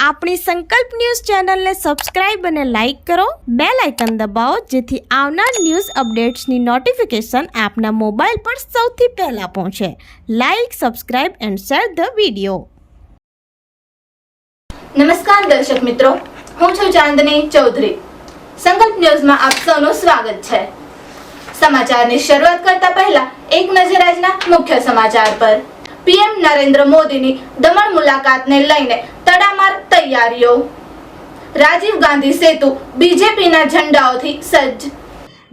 આપણી સંકલ્પ ન્યૂઝ ચેનલને સબસ્ક્રાઇબ અને લાઇક કરો, બેલ આઇકન દબાવો જેથી આવનાર ન્યૂઝ અપડેટ્સની નોટિફિકેશન આપના મોબાઈલ પર સૌથી પહેલા પહોંચે. Like, subscribe and share the video. નમસ્કાર દર્શક મિત્રો, હું છું ચાંદની ચૌધરી. સંકલ્પ ન્યૂઝમાં આપ સૌનું સ્વાગત છે. સમાચારની શરૂઆત કરતા પહેલા એક નજર આજના મુખ્ય સમાચાર પર. પીએમ નરેન્દ્ર મોદીની દમણ મુલાકાતને લઈને તડામાર તૈયારીઓ. રાજીવ ગાંધી સેતુ બીજેપીના ઝંડાઓથી સજ્જ.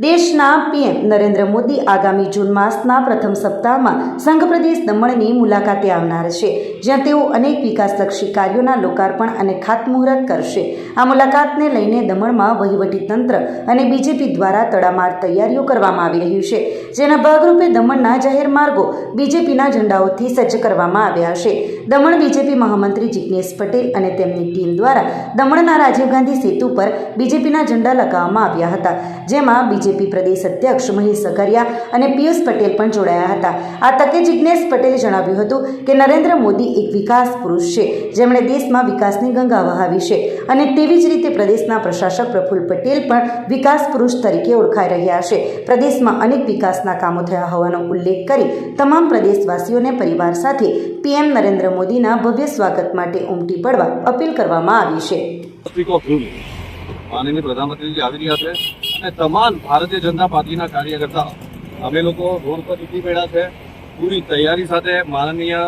દેશના પીએમ નરેન્દ્ર મોદી આગામી જૂન માસના પ્રથમ સપ્તાહમાં સંઘ પ્રદેશ દમણની મુલાકાતે આવનાર છે, જ્યાં તેઓ અનેક વિકાસલક્ષી કાર્યોના લોકાર્પણ અને ખાતમુહૂર્ત કરશે. આ મુલાકાતને લઈને દમણમાં વહીવટીતંત્ર અને બીજેપી દ્વારા તડામાર તૈયારીઓ કરવામાં આવી રહી છે, જેના ભાગરૂપે દમણના જાહેર માર્ગો બીજેપીના ઝંડાઓથી સજ્જ કરવામાં આવ્યા છે. દમણ બીજેપી મહામંત્રી જિગ્નેશ પટેલ અને તેમની ટીમ દ્વારા દમણના રાજીવ ગાંધી સેતુ પર બીજેપીના ઝંડા લગાવવામાં આવ્યા હતા, જેમાં બીજેપી પ્રદેશ અધ્યક્ષ મહેશ સગરિયા અને પિયુષ પટેલ પણ જોડાયા હતા. આ તકે જિગ્નેશ પટેલે જણાવ્યું હતું કે નરેન્દ્ર મોદી એક વિકાસ પુરુષ છે, જેમણે દેશમાં વિકાસની ગંગા વહાવી છે, અને તેવી જ રીતે પ્રદેશના પ્રશાસક પ્રફુલ્લ પટેલ પણ વિકાસ પુરુષ તરીકે ઓળખાઈ રહ્યા છે. પ્રદેશમાં અનેક વિકાસના કામો થયા હોવાનો ઉલ્લેખ કરી તમામ પ્રદેશવાસીઓને પરિવાર સાથે પીએમ નરેન્દ્ર મોદીના ભવ્ય સ્વાગત માટે ઉમટી પડવા અપીલ કરવામાં આવી છે. माननीय प्रधानमंत्री जी આવી રહ્યા છે અને તમામ ભારતીય જનતા પાર્ટીના કાર્યકર્તા અમે લોકો રોડ પર નીકળી પડ્યા છે પૂરી તૈયારી સાથે. માનનીય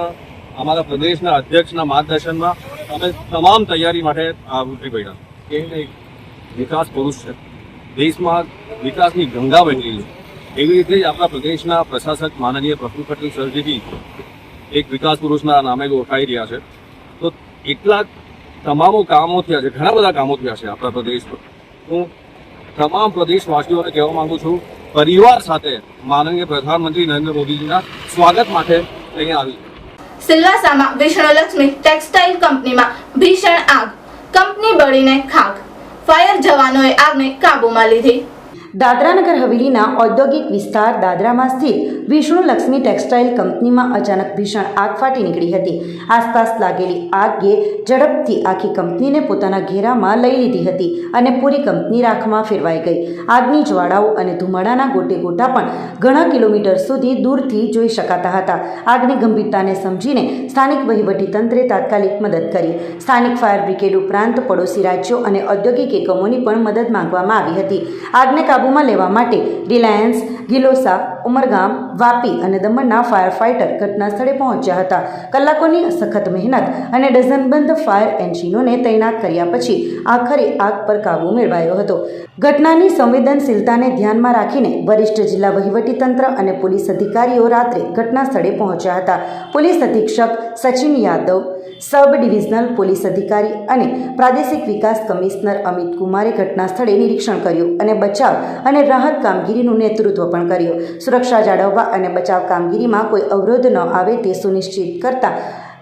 અમારા પ્રદેશના અધ્યક્ષના માર્ગદર્શનમાં અમે તમામ તૈયારી માટે ઉતરી પડ્યા. એ વિકાસ પુરુષ છે, દેશમાં વિકાસની ગંગા વહેતી છે. એવી રીતે જ આપણા પ્રદેશના પ્રશાસક માનનીય પ્રફુલ્લ પટેલ સરજી બી એક વિકાસ પુરુષના નામે ઓળખાઈ રહ્યા છે. તો એટલા તમામો કામો થયા છે, ઘણા બધા કામો થયા છે આપણા પ્રદેશમાં. હું તમામ પ્રદેશવાસીઓને કહેવા માંગુ છું, પરિવાર સાથે માનનીય પ્રધાનમંત્રી નરેન્દ્ર મોદીજીના સ્વાગત માટે અહીંયા આવી. સિલવાસામાં વિષ્ણુલક્ષ્મી ટેક્સટાઇલ કંપનીમાં ભીષણ આગ, કંપની બળીને ખાખ. ફાયર જવાનોએ આગને કાબૂમાં લીધી. દાદરાનગર હવેલીના ઔદ્યોગિક વિસ્તાર દાદરામાં સ્થિત વિષ્ણુલક્ષ્મી ટેક્સટાઇલ કંપનીમાં અચાનક ભીષણ આગ ફાટી નીકળી હતી. આસપાસ લાગેલી આગે ઝડપથી આખી કંપનીને પોતાના ઘેરામાં લઈ લીધી હતી અને પૂરી કંપની રાખમાં ફેરવાઈ ગઈ. આગની જ્વાળાઓ અને ધુમાડાના ગોટે ગોટા પણ ઘણા કિલોમીટર સુધી દૂરથી જોઈ શકાતા હતા. આગની ગંભીરતાને સમજીને સ્થાનિક વહીવટીતંત્રે તાત્કાલિક મદદ કરી. સ્થાનિક ફાયર બ્રિગેડ ઉપરાંત પડોશી રાજ્યો અને ઔદ્યોગિક એકમોની પણ મદદ માંગવામાં આવી હતી. આગને કાબૂમાં લેવા માટે રિલાયન્સ, ગિલોસા, ઉમરગામ, વાપી અને દમણના ફાયર ફાઇટર ઘટના સ્થળે પહોંચ્યા હતા. કલાકોની સખત મહેનત અને ડઝનબંધ ફાયર એન્જિનોને તૈનાત કર્યા પછી આખરે આગ પર કાબૂ મેળવાયો હતો. ઘટનાની સંવેદનશીલતાને ધ્યાનમાં રાખીને વરિષ્ઠ જિલ્લા વહીવટીતંત્ર અને પોલીસ અધિકારીઓ રાત્રે ઘટના સ્થળે પહોંચ્યા હતા. પોલીસ અધિક્ષક Sachin Yadav, sub divisional police અધિકારી અને પ્રાદેશિક વિકાસ કમિશનર અમિત કુમારે ઘટના સ્થળે નિરીક્ષણ કર્યું અને બચાવ અને રાહત કામગીરીનું નેતૃત્વ પણ કર્યું. સુરક્ષા જાળવવા અને બચાવ કામગીરીમાં કોઈ અવરોધ ન આવે તે સુનિશ્ચિત કરતા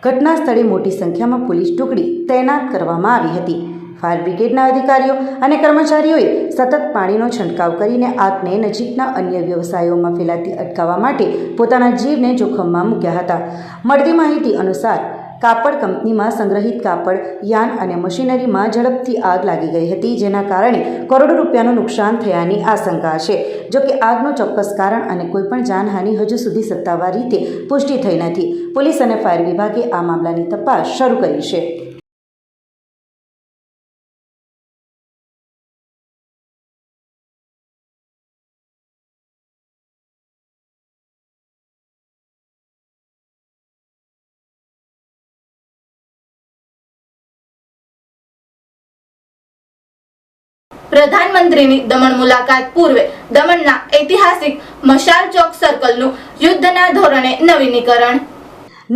ઘટના સ્થળે મોટી સંખ્યામાં પોલીસ ટુકડી તૈનાત કરવામાં આવી હતી. ફાયર બ્રિગેડના અધિકારીઓ અને કર્મચારીઓએ સતત પાણીનો છંટકાવ કરીને આગને નજીકના અન્ય વ્યવસાયોમાં ફેલાતી અટકાવવા માટે પોતાના જીવને જોખમમાં મૂક્યા હતા. મળતી માહિતી અનુસાર કાપડ કંપનીમાં સંગ્રહિત કાપડ, યાન અને મશીનરીમાં ઝડપથી આગ લાગી ગઈ હતી, જેના કારણે કરોડો રૂપિયાનું નુકસાન થયાની આશંકા છે. જોકે આગનું ચોક્કસ કારણ અને કોઈપણ જાનહાનિ હજુ સુધી સત્તાવાર રીતે પુષ્ટિ થઈ નથી. પોલીસ અને ફાયર વિભાગે આ મામલાની તપાસ શરૂ કરી છે. પ્રધાનમંત્રીની દમણ મુલાકાત પૂર્વે દમણના ઐતિહાસિક મશાલ ચોક સર્કલનું યુદ્ધના ધોરણે નવીનીકરણ.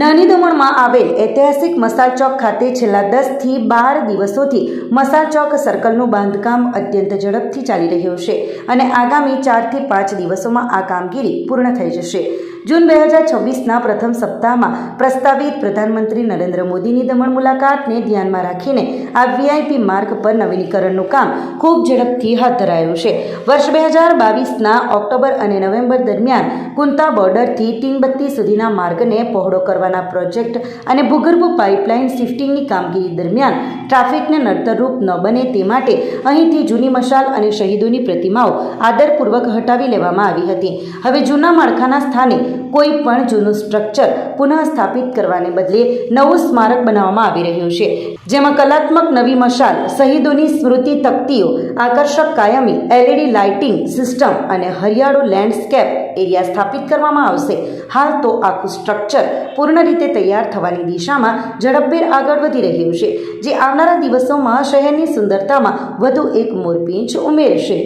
નાની દમણમાં આવેલ ઐતિહાસિક મશાલ ચોક ખાતે છેલ્લા 10 થી 12 દિવસોથી મશાલ ચોક સર્કલનું બાંધકામ અત્યંત ઝડપથી ચાલી રહ્યું છે અને આગામી 4 થી 5 દિવસોમાં આ કામગીરી પૂર્ણ થઈ જશે. જૂન 2026ના પ્રથમ સપ્તાહમાં પ્રસ્તાવિત પ્રધાનમંત્રી નરેન્દ્ર મોદીની દમણ મુલાકાતને ધ્યાનમાં રાખીને આ વીઆઈપી માર્ગ પર નવીનીકરણનું કામ ખૂબ ઝડપથી હાથ ધરાયું છે. વર્ષ 2022ના ઓક્ટોબર અને નવેમ્બર દરમિયાન કુંતા બોર્ડરથી ટીનબત્તી સુધીના માર્ગને પહોળો કરવાના પ્રોજેક્ટ અને ભૂગર્ભ પાઇપલાઇન શિફ્ટિંગની કામગીરી દરમિયાન ટ્રાફિકને નડતરરૂપ ન બને તે માટે અહીંથી જૂની મશાલ અને શહીદોની પ્રતિમાઓ આદરપૂર્વક હટાવી લેવામાં આવી હતી. હવે જૂના માળખાના સ્થાને કોઈ પણ જૂનું સ્ટ્રક્ચર પુનઃ સ્થાપિત કરવાને બદલે નવું સ્મારક બનાવવામાં આવી રહ્યું છે, જેમાં કલાત્મક નવી મશાલ, શહીદોની સ્મૃતિ તકતીઓ, આકર્ષક કાયમી LED લાઇટિંગ સિસ્ટમ અને હરિયાળું લેન્ડસ્કેપ એરિયા સ્થાપિત કરવામાં આવશે. હાલ તો આખું સ્ટ્રક્ચર પૂર્ણ રીતે તૈયાર થવાની દિશામાં ઝડપભેર આગળ વધી રહ્યું છે, જે આવનારા દિવસોમાં શહેરની સુંદરતામાં વધુ એક મોરપીંછ ઉમેરશે.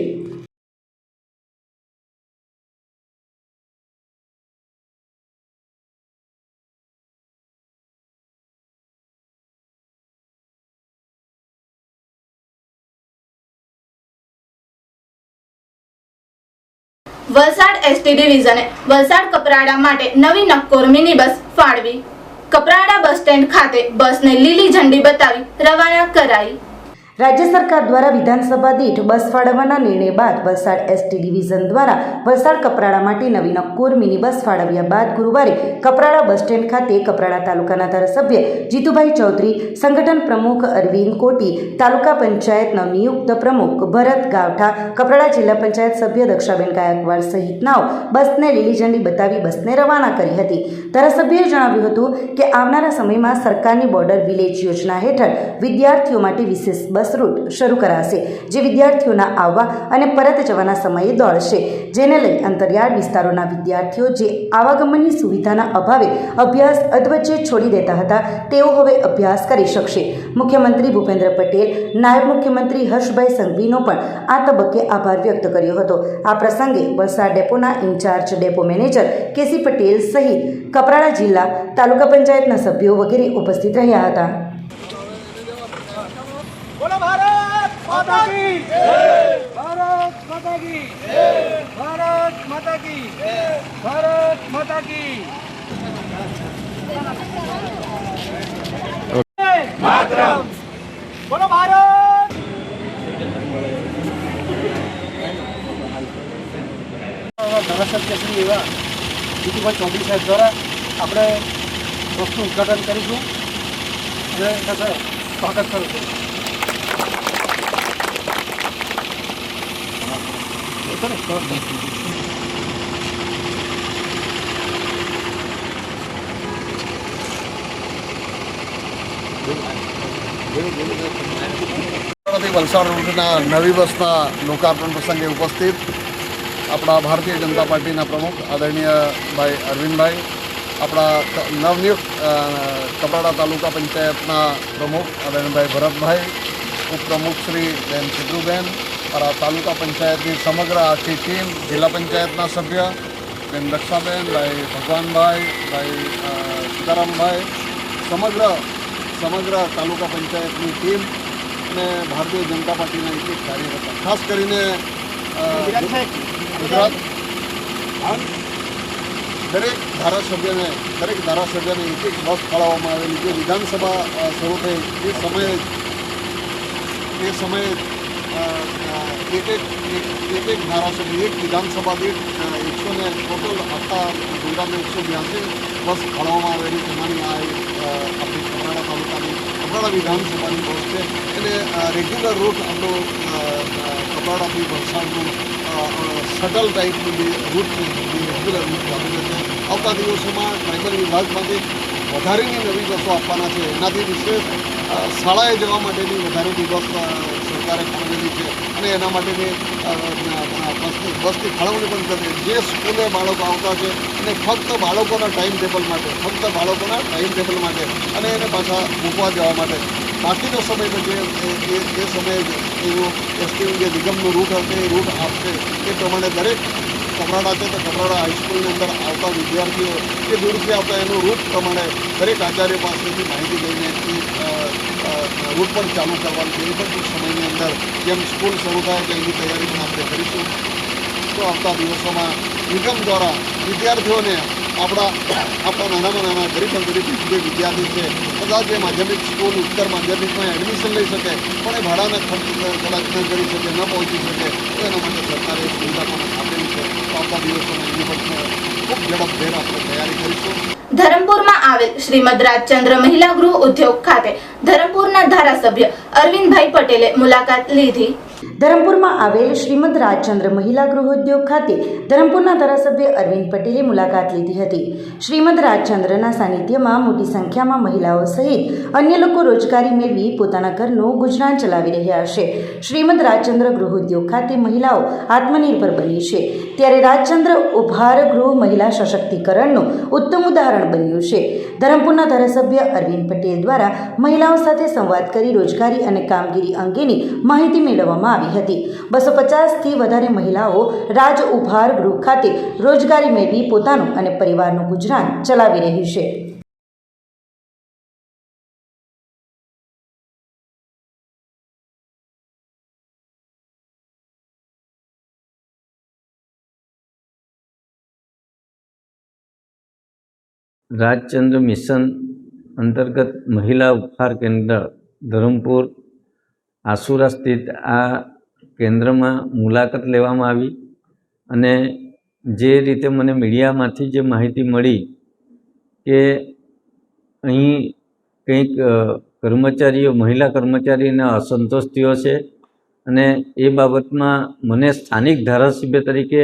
વલસાડ એસટી ડિવિઝને વલસાડ કપરાડા માટે નવી નક્કોર મિની બસ ફાળવી. કપરાડા બસ સ્ટેન્ડ ખાતે બસને લીલી ઝંડી બતાવી રવાના કરાઈ. રાજ્ય સરકાર દ્વારા વિધાનસભા દીઠ બસ ફાળવવાના નિર્ણય બાદ વલસાડ એસટી ડિવિઝન દ્વારા વલસાડ કપરાડા માટે નવી નક્કોર મિની બસ ફાળવ્યા બાદ ગુરુવારે કપરાડા બસ સ્ટેન્ડ ખાતે કપરાડા તાલુકાના ધારાસભ્ય જીતુભાઈ ચૌધરી, સંગઠન પ્રમુખ અરવિંદ કોટી, તાલુકા પંચાયત નવનિયુક્ત પ્રમુખ ભરત ગાવઠા, કપરાડા જિલ્લા પંચાયત સભ્ય દક્ષાબેન ગાયકવાડ સહિતનાઓ બસને લીલી ઝંડી બતાવી બસને રવાના કરી હતી. ધારાસભ્યએ જણાવ્યું હતું કે આવનારા સમયમાં સરકારની બોર્ડર વિલેજ યોજના હેઠળ વિદ્યાર્થીઓ માટે વિશેષ બસ રૂટ શરૂ કરાશે, જે વિદ્યાર્થીઓના આવવા અને પરત જવાના સમયે દોડશે, જેને લઈ અંતરિયાળ વિસ્તારોના વિદ્યાર્થીઓ જે આવાગમનની સુવિધાના અભાવે અભ્યાસ અધવચ્ચે છોડી દેતા હતા તેઓ હવે અભ્યાસ કરી શકશે. મુખ્યમંત્રી ભૂપેન્દ્ર પટેલ, નાયબ મુખ્યમંત્રી હર્ષભાઈ સંઘવીનો પણ આ તબક્કે આભાર વ્યક્ત કર્યો હતો. આ પ્રસંગે વલસાડ ડેપોના ઇન્ચાર્જ ડેપો મેનેજર કેસી પટેલ સહિત કપરાડા જિલ્લા તાલુકા પંચાયતના સભ્યો વગેરે ઉપસ્થિત રહ્યા હતા. बोलो भारत माता की जय, भारत माता की जय, भारत माता की जय, भारत माता की मातरम. बोलो भारत. ધારાસભ્ય શ્રી એવા જીતુભાઈ ચૌધરી સાહેબ દ્વારા આપણે બસનું ઉદઘાટન કરીશું અને સાથે સ્વાગત કરું છું. વલસાડ રૂટના નવી બસના લોકાર્પણ પ્રસંગે ઉપસ્થિત આપણા ભારતીય જનતા પાર્ટીના પ્રમુખ આદરણીય ભાઈ અરવિંદભાઈ, આપણા નવનિયુક્ત કપરાડા તાલુકા પંચાયતના પ્રમુખ આદરણીયભાઈ ભરતભાઈ, ઉપપ્રમુખ શ્રી બેન સિદ્ધુબેન, અમારા તાલુકા પંચાયતની સમગ્ર આખી ટીમ, જિલ્લા પંચાયતના સભ્ય બેન દક્ષાબેન, ભાઈ ભગવાનભાઈ, ભાઈ સીતારામભાઈ, સમગ્ર તાલુકા પંચાયતની ટીમ અને ભારતીય જનતા પાર્ટીના એક કાર્યકર્તા, ખાસ કરીને ગુજરાત દરેક ધારાસભ્યને એક એક બસ ફાળવવામાં આવેલી. જે વિધાનસભા શરૂ થઈ એ સમયે એક ધારાસભ્ય એક વિધાનસભા દીઠ ટોટલ આખા ગુજરાતને 182 બસ ફાળવવામાં આવેલી. તેમાંની આ આપણી કપરાડા તાલુકાની કપરાડા વિધાનસભાની બસ છે. એને રેગ્યુલર રૂટ આપણો કપરાડાથી વલસાડનું શટલ ટાઈપનું જે રૂટ છે એ રેગ્યુલર રૂટ ચાલુ છે. આવતા દિવસોમાં ટ્રાઇબલ વિભાગમાંથી વધારેની નવી બસો આપવાના છે. એનાથી વિશેષ શાળાએ જવા માટેની વધારેની બસ સરકારે ફાળવેલી છે અને એના માટેની બસની ફાળવણી પણ કરશે. જે સ્કૂલે બાળકો આવતા છે અને ફક્ત બાળકોના ટાઈમ ટેબલ માટે અને એને પાછા મૂકવા જવા માટે બાકીનો સમય જે એ સમયે એવું એસટીનું જે નિગમનું રૂટ હશે એ રૂટ આપશે. એ પ્રમાણે દરેક કપરાડા છે તો કપરાડા હાઈસ્કૂલની અંદર આવતા વિદ્યાર્થીઓ કે દૂરથી આવતા એનું રૂટ પ્રમાણે દરેક આચાર્ય પાસેથી માહિતી લઈને એ રૂટ પણ ચાલુ કરવાનું છે. એ પણ ટૂંક સમયની અંદર જેમ સ્કૂલ શરૂ થાય એટલે એની તૈયારી પણ આપણે કરીશું. તો આવતા દિવસોમાં નિગમ દ્વારા વિદ્યાર્થીઓને આપણા નાનામાં નાના ગરીબમાં ગરીબ જે વિદ્યાર્થી છે કદાચ એ માધ્યમિક સ્કૂલ ઉત્તર માધ્યમિકમાં એડમિશન લઈ શકે પણ એ ભાડાના ખર્ચ કદાચ ન કરી શકે, ન પહોંચી શકે, તો એના માટે સરકારે સુવિધા પણ આપેલી છે. તો આવતા દિવસોમાં એની પણ ખૂબ ઝડપભેર આપણે તૈયારી કરીશું. ધરમપુરમાં આવેલ શ્રીમદ રાજચંદ્ર મહિલા ગૃહ ઉદ્યોગ ખાતે ધરમપુરના ધારાસભ્ય અરવિંદભાઈ પટેલે મુલાકાત લીધી. ધરમપુરમાં આવેલ શ્રીમદ રાજચંદ્ર મહિલા ગૃહોદ્યોગ ખાતે ધરમપુરના ધારાસભ્ય અરવિંદ પટેલે મુલાકાત લીધી હતી. શ્રીમદ રાજચંદ્રના સાનિધ્યમાં મોટી સંખ્યામાં મહિલાઓ સહિત અન્ય લોકો રોજગારી મેળવી પોતાના ઘરનું ગુજરાન ચલાવી રહ્યા છે. શ્રીમદ રાજચંદ્ર ગૃહોદ્યોગ ખાતે મહિલાઓ આત્મનિર્ભર બની છે, ત્યારે રાજચંદ્ર ઉપહાર ગૃહ મહિલા સશક્તિકરણનું ઉત્તમ ઉદાહરણ બન્યું છે. ધરમપુરના ધારાસભ્ય અરવિંદ પટેલ દ્વારા મહિલાઓ સાથે સંવાદ કરી રોજગારી અને કામગીરી અંગેની માહિતી મેળવવામાં આવી હતી. 250થી વધારે મહિલાઓ રાજ ઉપહાર ગૃહ ખાતે રોજગારી મેળવી પોતાનું અને પરિવારનું ગુજરાન ચલાવી રહી છે. રાજચંદ્ર મિશન અંતર્ગત મહિલા ઉપહાર કેન્દ્ર ધરમપુર આસુરા સ્થિત આ કેન્દ્રમાં મુલાકાત લેવામાં આવી અને જે રીતે મને મીડિયામાંથી જે માહિતી મળી કે અહીં કંઈક કર્મચારીઓ મહિલા કર્મચારીને અસંતોષ થયો છે અને એ બાબતમાં મને સ્થાનિક ધારાસભ્ય તરીકે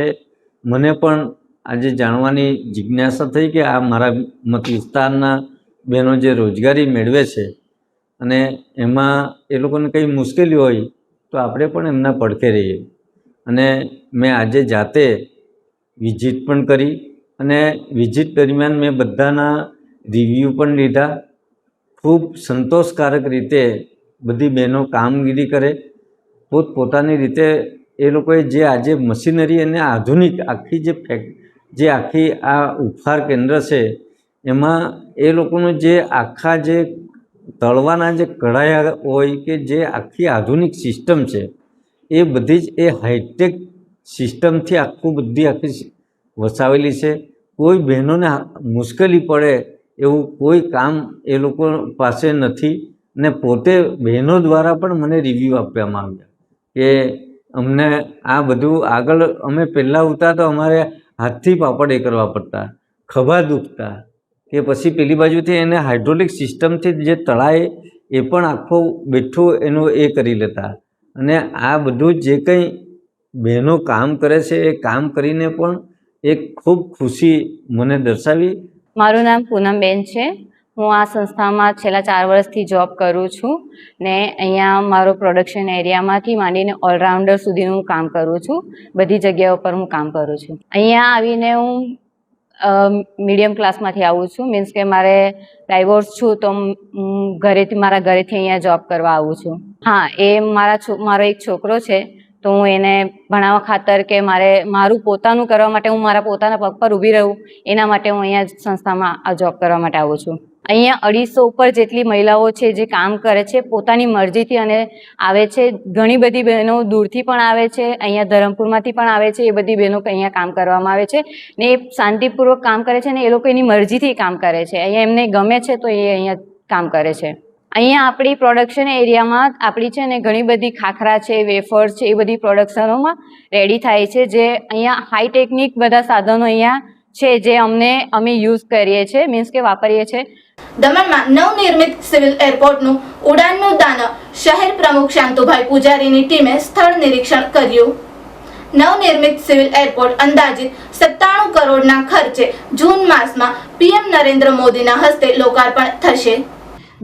મને પણ આજે જાણવાની જિજ્ઞાસા થઈ કે આ મારા મત વિસ્તારના બહેનો જે રોજગારી મેળવે છે અને એમાં એ લોકોને કંઈ મુશ્કેલી હોય તો આપણે પણ એમના પડખે રહીએ. અને મેં આજે જાતે વિઝિટ પણ કરી અને વિઝિટ દરમિયાન મેં બધાના રિવ્યૂ પણ લીધા. ખૂબ સંતોષકારક રીતે બધી બહેનો કામગીરી કરે, પોતપોતાની રીતે એ લોકોએ જે આજે મશીનરી અને આધુનિક આખી જે આખી આ ઉપહાર કેન્દ્ર છે એમાં એ લોકોનું જે આખા જે તળવાના જે કઢાયા હોય કે જે આખી આધુનિક સિસ્ટમ છે એ બધી જ એ હાઈટેક સિસ્ટમથી આખી વસાવેલી છે. કોઈ બહેનોને મુશ્કેલી પડે એવું કોઈ કામ એ લોકો પાસે નથી ને પોતે બહેનો દ્વારા પણ મને રિવ્યૂ આપવામાં આવ્યા કે અમને આ બધું આગળ અમે પહેલાં ઉતા તો અમારે હાથથી પાપડ એ કરવા પડતા, ખભા દુખતા કે પછી પેલી બાજુથી એને હાઇડ્રોલિક સિસ્ટમથી જે તળાય એ પણ આખો બેઠું એનું એ કરી લેતા. અને આ બધું જે કંઈ બહેનો કામ કરે છે એ કામ કરીને પણ એક ખૂબ ખુશી મને દર્શાવી. મારું નામ પૂનમબેન છે. હું આ સંસ્થામાં છેલ્લા 4 વર્ષથી જોબ કરું છું ને અહીંયા મારો પ્રોડક્શન એરિયામાંથી માંડીને ઓલરાઉન્ડર સુધીનું કામ કરું છું. બધી જગ્યાઓ પર હું કામ કરું છું. અહીંયા આવીને હું મીડિયમ ક્લાસમાંથી આવું છું, મીન્સ કે મારે ડાયવોર્સ છું તો મારા ઘરેથી અહીંયા જોબ કરવા આવું છું. હા, એ મારો એક છોકરો છે તો હું એને ભણાવવા ખાતર કે મારું પોતાનું કરવા માટે હું મારા પોતાના પગ પર ઊભી રહું એના માટે હું અહીંયા સંસ્થામાં આ જોબ કરવા માટે આવું છું. અહીંયા 250 ઉપર જેટલી મહિલાઓ છે જે કામ કરે છે પોતાની મરજીથી અને આવે છે. ઘણી બધી બહેનો દૂરથી પણ આવે છે, અહીંયા ધરમપુરમાંથી પણ આવે છે. એ બધી બહેનો અહીંયા કામ કરવામાં આવે છે ને એ શાંતિપૂર્વક કામ કરે છે ને એ લોકો એની મરજીથી કામ કરે છે. અહીંયા એમને ગમે છે તો એ અહીંયા કામ કરે છે. અહીંયા આપણી પ્રોડક્શન એરિયામાં આપણી છે ને ઘણી બધી ખાખરા છે, વેફર્સ છે, એ બધી પ્રોડક્શનોમાં રેડી થાય છે. જે અહીંયા હાઈટેકનિક બધા સાધનો અહીંયા છે જે અમે યુઝ કરીએ છીએ, મીન્સ કે વાપરીએ છીએ. દમણમાં નવનિર્મિત સિવિલ એરપોર્ટનું ઉડાનનું દાનવ શહેર પ્રમુખ શાંતુભાઈ પૂજારીની ટીમે સ્થળ નિરીક્ષણ કર્યું. નવનિર્મિત સિવિલ એરપોર્ટ અંદાજિત 97 કરોડના ખર્ચે જૂન માસમાં પીએમ નરેન્દ્ર મોદીના હસ્તે લોકાર્પણ થશે.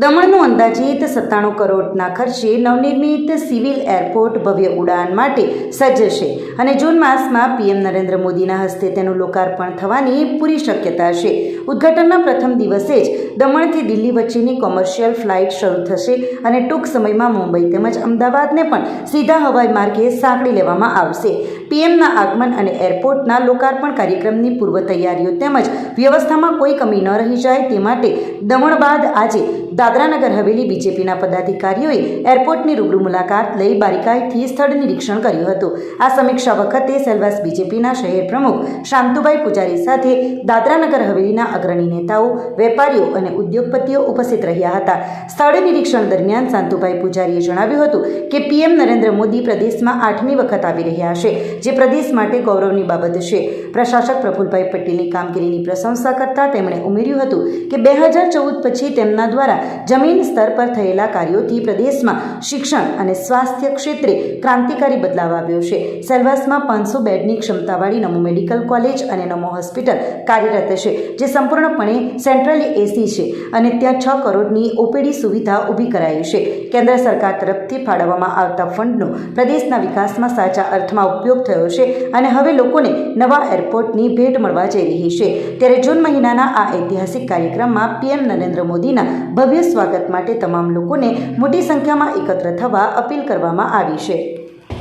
દમણનું અંદાજિત 97 કરોડના ખર્ચે નવનિર્મિત સિવિલ એરપોર્ટ ભવ્ય ઉડાન માટે સજ્જ છે અને જૂન માસમાં પીએમ નરેન્દ્ર મોદીના હસ્તે તેનું લોકાર્પણ થવાની પૂરી શક્યતા છે. ઉદ્ઘાટનના પ્રથમ દિવસે જ દમણથી દિલ્હી વચ્ચેની કોમર્શિયલ ફ્લાઇટ શરૂ થશે અને ટૂંક સમયમાં મુંબઈ તેમજ અમદાવાદને પણ સીધા હવાઈ માર્ગે સાંકળી લેવામાં આવશે. પીએમના આગમન અને એરપોર્ટના લોકાર્પણ કાર્યક્રમની પૂર્વ તૈયારીઓ તેમજ વ્યવસ્થામાં કોઈ કમી ન રહી જાય તે માટે દમણ બાદ આજે દાદરાનગર હવેલી બીજેપીના પદાધિકારીઓએ એરપોર્ટની રૂબરૂ મુલાકાત લઈ બારીકાઈથી સ્થળ નિરીક્ષણ કર્યું હતું. આ સમીક્ષા વખતે સેલવાસ બીજેપીના શહેર પ્રમુખ શાંતુભાઈ પૂજારી સાથે દાદરાનગર હવેલીના અગ્રણી નેતાઓ, વેપારીઓ અને ઉદ્યોગપતિઓ ઉપસ્થિત રહ્યા હતા. સ્થળ નિરીક્ષણ દરમિયાન શાંતુભાઈ પૂજારીએ જણાવ્યું હતું કે પીએમ નરેન્દ્ર મોદી પ્રદેશમાં 8મી વખત આવી રહ્યા છે, જે પ્રદેશ માટે ગૌરવની બાબત છે. પ્રશાસક પ્રફુલભાઈ પટેલની કામગીરીની પ્રશંસા કરતા તેમણે ઉમેર્યું હતું કે 2014 પછી તેમના દ્વારા જમીન સ્તર પર થયેલા કાર્યોથી પ્રદેશમાં શિક્ષણ અને સ્વાસ્થ્ય ક્ષેત્રે ક્રાંતિકારી બદલાવ આવ્યો છે. સેલવાસમાં 500 બેડની ક્ષમતાવાળી નમો મેડિકલ કોલેજ અને નમો હોસ્પિટલ કાર્યરત છે, જે સંપૂર્ણપણે સેન્ટ્રલી એસી છે અને ત્યાં 6 કરોડની ઓપીડી સુવિધા ઊભી કરાઈ છે. કેન્દ્ર સરકાર તરફથી ફાળવવામાં આવતા ફંડનો પ્રદેશના વિકાસમાં સાચા અર્થમાં ઉપયોગ થયો છે અને હવે લોકોને નવા એરપોર્ટની ભેટ મળવા જઈ રહી છે. ત્યારે જૂન મહિનાના આ ઐતિહાસિક કાર્યક્રમમાં પીએમ નરેન્દ્ર મોદીના ભવ્ય સ્વાગત માટે તમામ લોકોને મોટી સંખ્યામાં एकत्र થવા अपील કરવામાં આવી છે.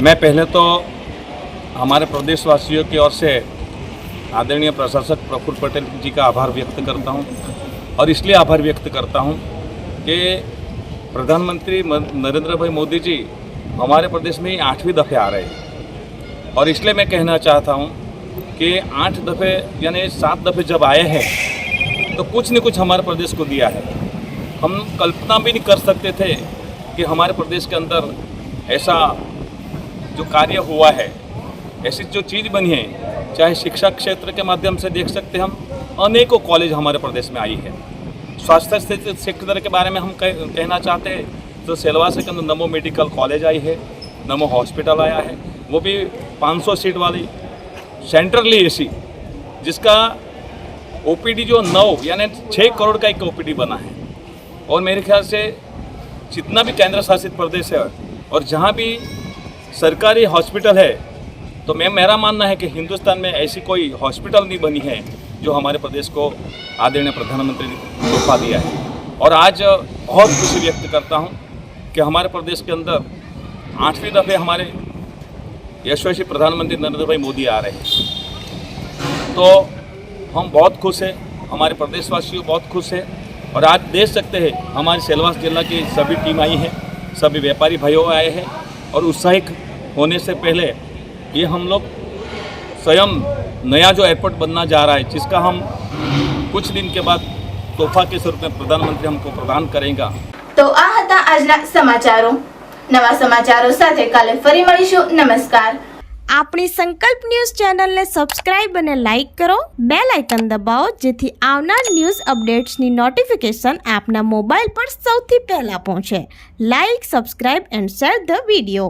मैं पहले तो हमारे प्रदेशवासियों की ओर से आदरणीय प्रशासक प्रफुल्ल पटेल जी का आभार व्यक्त करता हूं और इसलिए आभार व्यक्त करता हूं कि प्रधानमंत्री नरेंद्र भाई मोदी जी हमारे प्रदेश में 8वीं दफ़े आ रहे हैं और इसलिए मैं कहना चाहता हूं कि 8 दफ़े यानी 7 दफ़े जब आए हैं तो कुछ न कुछ हमारे प्रदेश को दिया है. हम कल्पना भी नहीं कर सकते थे कि हमारे प्रदेश के अंदर ऐसा जो कार्य हुआ है, ऐसी जो चीज़ बनी है, चाहे शिक्षा क्षेत्र के माध्यम से देख सकते हैं हम, अनेकों कॉलेज हमारे प्रदेश में आई है. स्वास्थ्य सेक्टर के बारे में हम कहना चाहते हैं तो सेलवास के अंदर नमो मेडिकल कॉलेज आई है, नमो हॉस्पिटल आया है, वो भी 500 सीट वाली सेंट्रली एसी, जिसका ओपीडी जो 9 यानी 6 करोड़ का एक ओपीडी बना है. और मेरे ख्याल से जितना भी केंद्र शासित प्रदेश है और जहाँ भी सरकारी हॉस्पिटल है, तो मेरा मानना है कि हिंदुस्तान में ऐसी कोई हॉस्पिटल नहीं बनी है जो हमारे प्रदेश को आदरणीय प्रधानमंत्री ने तोहफा दिया है. और आज बहुत खुशी व्यक्त करता हूँ कि हमारे प्रदेश के अंदर 8वीं दफ़े हमारे यशस्वी प्रधानमंत्री नरेंद्र भाई मोदी आ रहे हैं. तो हम बहुत खुश हैं, हमारे प्रदेशवासियों बहुत खुश हैं. और आज देख सकते हैं हमारे सेलवास जिला की सभी टीम आई है, सभी व्यापारी भाइयों आए हैं और उत्साहित होने से पहले ये हम लोग स्वयं नया जो एयरपोर्ट बनना जा रहा है, जिसका हम कुछ दिन के बाद तोहफा के स्वरूप में प्रधानमंत्री हमको प्रदान करेगा. તો આ હતા આજના સમાચારો. નવા સમાચારો સાથે કાલે ફરી મળીશું. નમસ્કાર. આપણી સંકલ્પ ન્યૂઝ ચેનલને સબસ્ક્રાઇબ અને લાઇક કરો, બેલ આઇકન દબાવો, જેથી આવનાર ન્યૂઝ અપડેટ્સની નોટિફિકેશન આપના મોબાઈલ પર સૌથી પહેલા પહોંચે. Like, subscribe and share the video.